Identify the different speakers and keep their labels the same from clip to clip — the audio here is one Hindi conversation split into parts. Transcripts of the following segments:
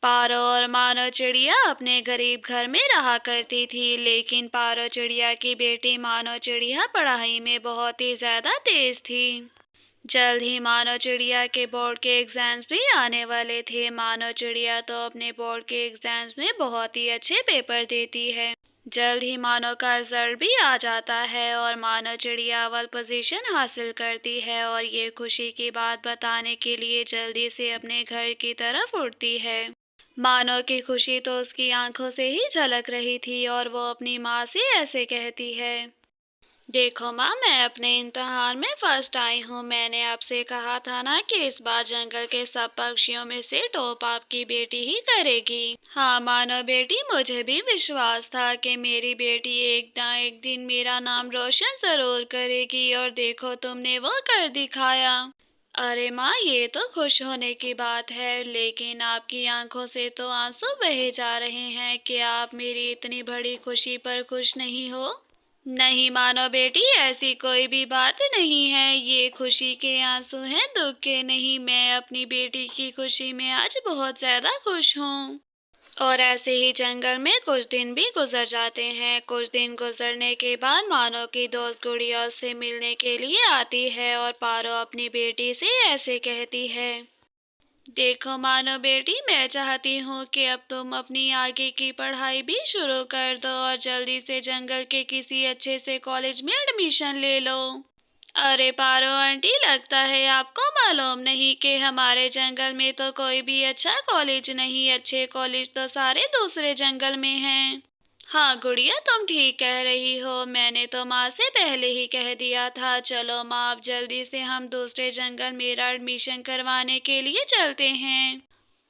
Speaker 1: पारो और मानो चिड़िया अपने गरीब घर में रहा करती थी, लेकिन पारो चिड़िया की बेटी मानो चिड़िया पढ़ाई में बहुत ही ज़्यादा तेज थी। जल्द ही मानो चिड़िया के बोर्ड के एग्ज़ाम्स भी आने वाले थे। मानो चिड़िया तो अपने बोर्ड के एग्ज़ाम्स में बहुत ही अच्छे पेपर देती है। जल्द ही मानो का रिजल्ट भी आ जाता है और मानो चिड़िया अव्वल पोजीशन हासिल करती है और ये खुशी की बात बताने के लिए जल्दी से अपने घर की तरफ उड़ती है। मानो की खुशी तो उसकी आंखों से ही झलक रही थी और वो अपनी माँ से ऐसे कहती है, देखो माँ, मैं अपने इम्तिहान में फर्स्ट आई हूँ। मैंने आपसे कहा था ना कि इस बार जंगल के सब पक्षियों में से टॉप आपकी बेटी ही करेगी। हाँ मानो बेटी, मुझे भी विश्वास था कि मेरी बेटी एक ना एक दिन मेरा नाम रोशन जरूर करेगी और देखो तुमने वो कर दिखाया। अरे माँ, ये तो खुश होने की बात है, लेकिन आपकी आंखों से तो आंसू बहे जा रहे हैं कि आप मेरी इतनी बड़ी खुशी पर खुश नहीं हो। नहीं मानो बेटी, ऐसी कोई भी बात नहीं है। ये खुशी के आंसू हैं, दुख के नहीं। मैं अपनी बेटी की खुशी में आज बहुत ज़्यादा खुश हूँ। और ऐसे ही जंगल में कुछ दिन भी गुजर जाते हैं। कुछ दिन गुजरने के बाद मानो की दोस्त गुड़िया उससे मिलने के लिए आती है और पारो अपनी बेटी से ऐसे कहती है, देखो मानो बेटी, मैं चाहती हूँ कि अब तुम अपनी आगे की पढ़ाई भी शुरू कर दो और जल्दी से जंगल के किसी अच्छे से कॉलेज में एडमिशन ले लो। अरे पारो आंटी, लगता है आपको मालूम नहीं कि हमारे जंगल में तो कोई भी अच्छा कॉलेज नहीं। अच्छे कॉलेज तो सारे दूसरे जंगल में हैं। हाँ गुड़िया, तुम ठीक कह रही हो। मैंने तो माँ से पहले ही कह दिया था। चलो माँ, अब जल्दी से हम दूसरे जंगल मेरा एडमिशन करवाने के लिए चलते हैं।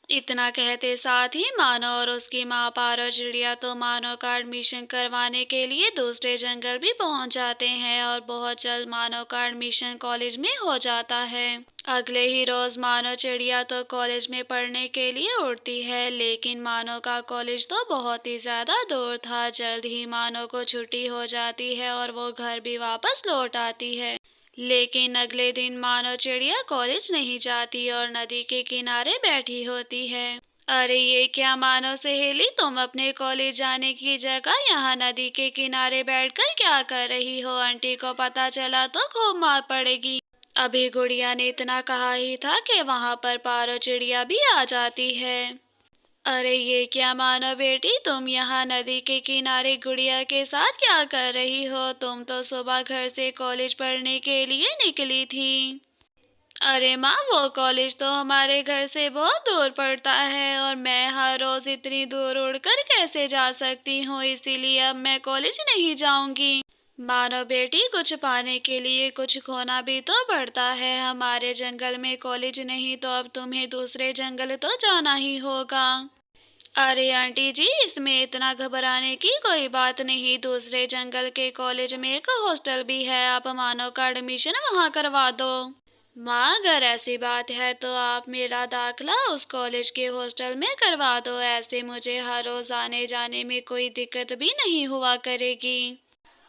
Speaker 1: इतना कहते साथ ही मानो और उसकी माँ पारो चिड़िया तो मानो का एडमिशन करवाने के लिए दूसरे जंगल भी पहुंच जाते हैं और बहुत जल्द मानो का एडमिशन कॉलेज में हो जाता है। अगले ही रोज मानो चिड़िया तो कॉलेज में पढ़ने के लिए उड़ती है, लेकिन मानो का कॉलेज तो बहुत ही ज्यादा दूर था। जल्द ही मानो को छुट्टी हो जाती है और वो घर भी वापस लौट आती है। लेकिन अगले दिन मानो चिड़िया कॉलेज नहीं जाती और नदी के किनारे बैठी होती है। अरे ये क्या मानो सहेली, तुम अपने कॉलेज जाने की जगह यहाँ नदी के किनारे बैठकर क्या कर रही हो? आंटी को पता चला तो खूब मार पड़ेगी। अभी गुड़िया ने इतना कहा ही था कि वहाँ पर पारो चिड़िया भी आ जाती है। अरे ये क्या मानो बेटी, तुम यहाँ नदी के किनारे गुड़िया के साथ क्या कर रही हो? तुम तो सुबह घर से कॉलेज पढ़ने के लिए निकली थी। अरे माँ, वो कॉलेज तो हमारे घर से बहुत दूर पड़ता है और मैं हर रोज इतनी दूर उड़कर कैसे जा सकती हूँ, इसीलिए अब मैं कॉलेज नहीं जाऊंगी। मानो बेटी, कुछ पाने के लिए कुछ खोना भी तो पड़ता है। हमारे जंगल में कॉलेज नहीं तो अब तुम्हें दूसरे जंगल तो जाना ही होगा। अरे आंटी जी, इसमें इतना घबराने की कोई बात नहीं। दूसरे जंगल के कॉलेज में एक हॉस्टल भी है, आप मानो का एडमिशन वहाँ करवा दो। माँ, अगर ऐसी बात है तो आप मेरा दाखिला उस कॉलेज के हॉस्टल में करवा दो। ऐसे मुझे हर रोज आने जाने में कोई दिक्कत भी नहीं हुआ करेगी।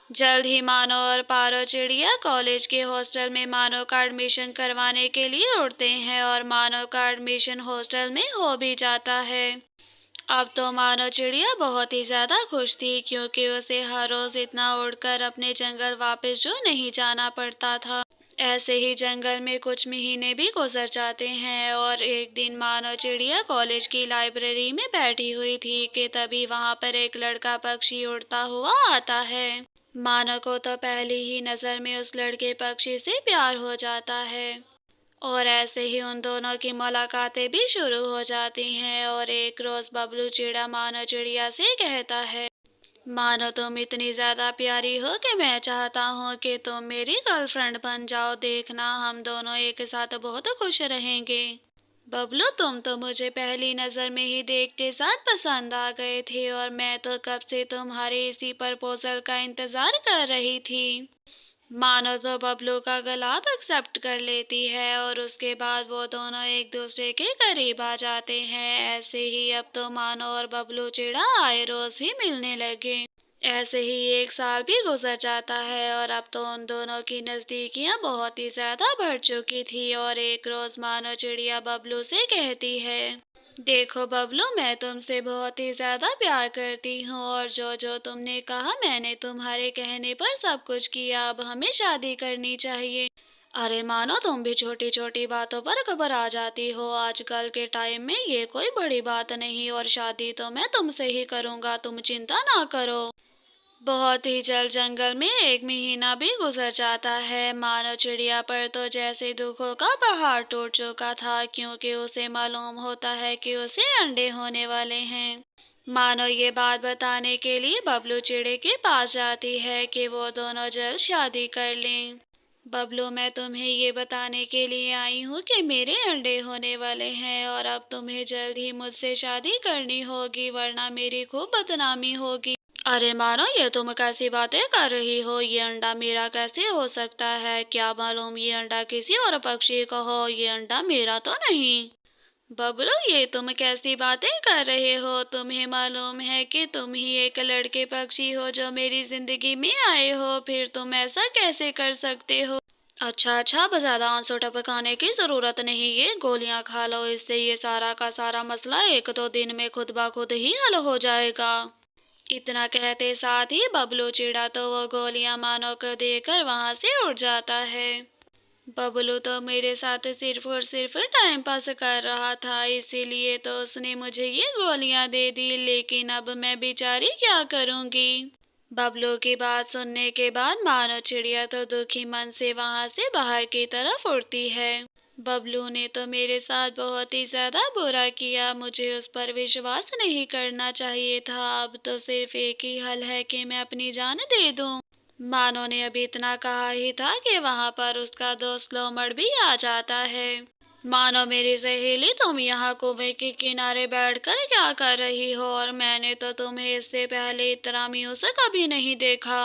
Speaker 1: जल्द ही मानो और पारो चिड़िया कॉलेज के हॉस्टल में मानो का एडमिशन करवाने के लिए उड़ते हैं और मानो का एडमिशन हॉस्टल में हो भी जाता है। अब तो मानो चिड़िया बहुत ही ज्यादा खुश थी, क्योंकि उसे हर रोज इतना उड़कर अपने जंगल वापस जो नहीं जाना पड़ता था। ऐसे ही जंगल में कुछ महीने भी गुजर जाते हैं और एक दिन मानो चिड़िया कॉलेज की लाइब्रेरी में बैठी हुई थी कि तभी वहां पर एक लड़का पक्षी उड़ता हुआ आता है। मानो को तो पहली ही नजर में उस लड़के पक्षी से प्यार हो जाता है और ऐसे ही उन दोनों की मुलाकातें भी शुरू हो जाती हैं। और एक रोज बबलू चिड़ा मानो चिड़िया से कहता है, मानो तुम इतनी ज्यादा प्यारी हो कि मैं चाहता हूँ कि तुम मेरी गर्लफ्रेंड बन जाओ। देखना, हम दोनों एक साथ बहुत खुश रहेंगे। बबलू, तुम तो मुझे पहली नजर में ही देख के साथ पसंद आ गए थे और मैं तो कब से तुम्हारे इसी प्रपोजल का इंतजार कर रही थी। मानो तो बबलू का गलाब एक्सेप्ट कर लेती है और उसके बाद वो दोनों एक दूसरे के करीब आ जाते हैं। ऐसे ही अब तो मानो और बबलू चिड़ा आए रोज ही मिलने लगे। ऐसे ही एक साल भी गुजर जाता है और अब तो उन दोनों की नजदीकियां बहुत ही ज्यादा बढ़ चुकी थी। और एक रोज मानो चिड़िया बबलू से कहती है, देखो बबलू, मैं तुमसे बहुत ही ज़्यादा प्यार करती हूँ और जो जो तुमने कहा मैंने तुम्हारे कहने पर सब कुछ किया। अब हमें शादी करनी चाहिए। अरे मानो तुम भी छोटी छोटी बातों पर घबरा जाती हो। आजकल के टाइम में ये कोई बड़ी बात नहीं और शादी तो मैं तुमसे ही करूँगा, तुम चिंता ना करो। बहुत ही जल्द जंगल में 1 महीना भी गुजर जाता है। मानो चिड़िया पर तो जैसे दुखों का पहाड़ टूट चुका था, क्योंकि उसे मालूम होता है कि उसे अंडे होने वाले हैं। मानो ये बात बताने के लिए बबलू चिड़े के पास जाती है कि वो दोनों जल्द शादी कर लें। बबलू, मैं तुम्हें ये बताने के लिए आई हूँ कि मेरे अंडे होने वाले हैं और अब तुम्हें जल्द ही मुझसे शादी करनी होगी, वरना मेरी खूब बदनामी होगी। अरे मानो, ये तुम कैसी बातें कर रही हो? ये अंडा मेरा कैसे हो सकता है? क्या मालूम ये अंडा किसी और पक्षी का हो, ये अंडा मेरा तो नहीं। बबलू, ये तुम कैसी बातें कर रहे हो? तुम्हें मालूम है कि तुम ही एक लड़के पक्षी हो जो मेरी जिंदगी में आए हो, फिर तुम ऐसा कैसे कर सकते हो? अच्छा अच्छा, बस ज्यादा आंसू टपकाने की जरूरत नहीं, ये गोलियां खा लो, इससे ये सारा का सारा मसला 1-2 दिन में खुद ब खुद ही हल हो जाएगा। इतना कहते साथ ही बबलू चिढ़ा तो वो गोलियां मानो को देकर वहां से उड़ जाता है। बबलू तो मेरे साथ सिर्फ और सिर्फ टाइम पास कर रहा था, इसीलिए तो उसने मुझे ये गोलियां दे दी, लेकिन अब मैं बेचारी क्या करूंगी? बबलू की बात सुनने के बाद मानो चिड़िया तो दुखी मन से वहां से बाहर की तरफ उड़ती है। बबलू ने तो मेरे साथ बहुत ही ज्यादा बुरा किया, मुझे उस पर विश्वास नहीं करना चाहिए था। अब तो सिर्फ एक ही हल है कि मैं अपनी जान दे दूं। मानो ने अभी इतना कहा ही था कि वहां पर उसका दोस्त लोमड़ भी आ जाता है। मानो, मेरी सहेली, तुम यहाँ कुएं के किनारे बैठकर क्या कर रही हो? और मैंने तो तुम्हें इससे पहले इतना म्यूजिक कभी नहीं देखा।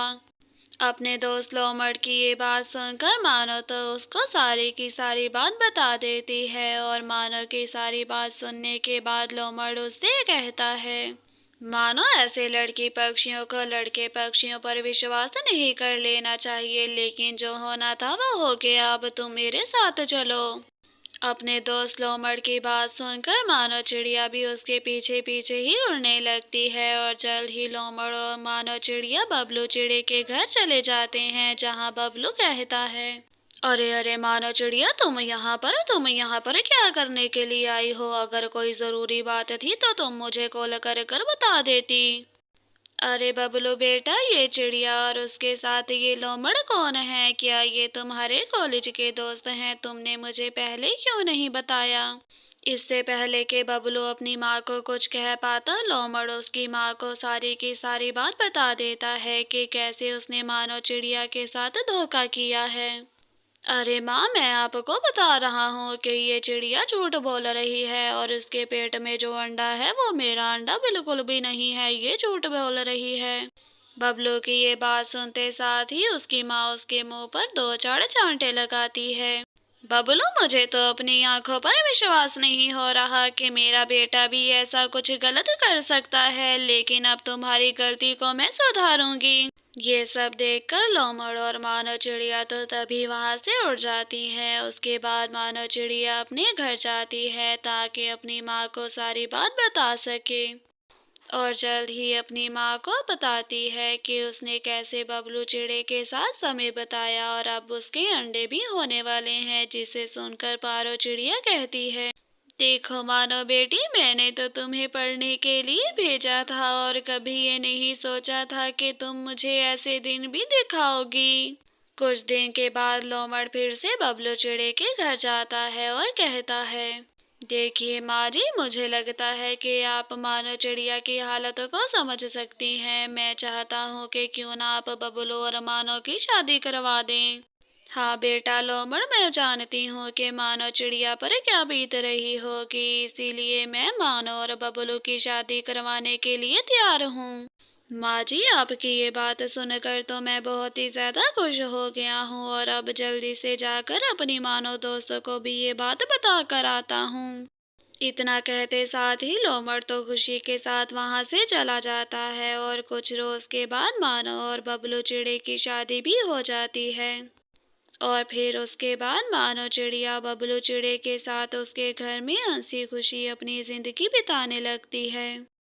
Speaker 1: अपने दोस्त लोमड़ की ये बात सुनकर मानो तो उसको सारी की सारी बात बता देती है और मानो की सारी बात सुनने के बाद लोमड़ उससे कहता है, मानो ऐसे लड़की पक्षियों को लड़के पक्षियों पर विश्वास नहीं कर लेना चाहिए, लेकिन जो होना था वो हो गया, अब तुम मेरे साथ चलो। अपने दोस्त लोमड़ की बात सुनकर मानो चिड़िया भी उसके पीछे पीछे ही उड़ने लगती है और जल्द ही लोमड़ और मानो चिड़िया बबलू चिड़े के घर चले जाते हैं, जहां बबलू कहता है, अरे अरे मानो चिड़िया, तुम यहाँ पर क्या करने के लिए आई हो? अगर कोई जरूरी बात थी तो तुम मुझे कॉल कर कर बता देती। अरे बबलू बेटा, ये चिड़िया और उसके साथ ये लोमड़ कौन है? क्या ये तुम्हारे कॉलेज के दोस्त हैं? तुमने मुझे पहले क्यों नहीं बताया? इससे पहले कि बबलू अपनी माँ को कुछ कह पाता, लोमड़ उसकी माँ को सारी की सारी बात बता देता है कि कैसे उसने मानो चिड़िया के साथ धोखा किया है। अरे माँ, मैं आपको बता रहा हूँ कि ये चिड़िया झूठ बोल रही है और इसके पेट में जो अंडा है वो मेरा अंडा बिल्कुल भी नहीं है, ये झूठ बोल रही है। बबलू की ये बात सुनते साथ ही उसकी माँ उसके मुंह पर 2-4 चांटे लगाती है। बबलू, मुझे तो अपनी आंखों पर विश्वास नहीं हो रहा कि मेरा बेटा भी ऐसा कुछ गलत कर सकता है, लेकिन अब तुम्हारी गलती को मैं सुधारूंगी। ये सब देखकर लोमड़ और मानो चिड़िया तो तभी वहां से उड़ जाती हैं। उसके बाद मानो चिड़िया अपने घर जाती है ताकि अपनी माँ को सारी बात बता सके और जल्द ही अपनी माँ को बताती है कि उसने कैसे बबलू चिड़े के साथ समय बिताया और अब उसके अंडे भी होने वाले हैं, जिसे सुनकर पारो चिड़िया कहती है, देखो मानो बेटी, मैंने तो तुम्हें पढ़ने के लिए भेजा था और कभी ये नहीं सोचा था कि तुम मुझे ऐसे दिन भी दिखाओगी। कुछ दिन के बाद लोमड़ फिर से बबलू चिड़े के घर जाता है और कहता है, देखिए माँ जी, मुझे लगता है कि आप मानो चिड़िया की हालत को समझ सकती हैं। मैं चाहता हूँ कि क्यों ना आप बबलू और मानो की शादी करवा दें। हाँ बेटा लोमड़, मैं जानती हूँ कि मानो चिड़िया पर क्या बीत रही होगी, इसीलिए मैं मानो और बबलू की शादी करवाने के लिए तैयार हूँ। माँ जी, आपकी ये बात सुनकर तो मैं बहुत ही ज्यादा खुश हो गया हूँ और अब जल्दी से जाकर अपनी मानो दोस्तों को भी ये बात बता कर आता हूँ। इतना कहते साथ ही लोमड़ तो खुशी के साथ वहां से चला जाता है और कुछ रोज के बाद मानो और बबलू चिड़े की शादी भी हो जाती है। और फिर उसके बाद मानो चिड़िया बबलू चिड़े के साथ उसके घर में हंसी खुशी अपनी जिंदगी बिताने लगती है।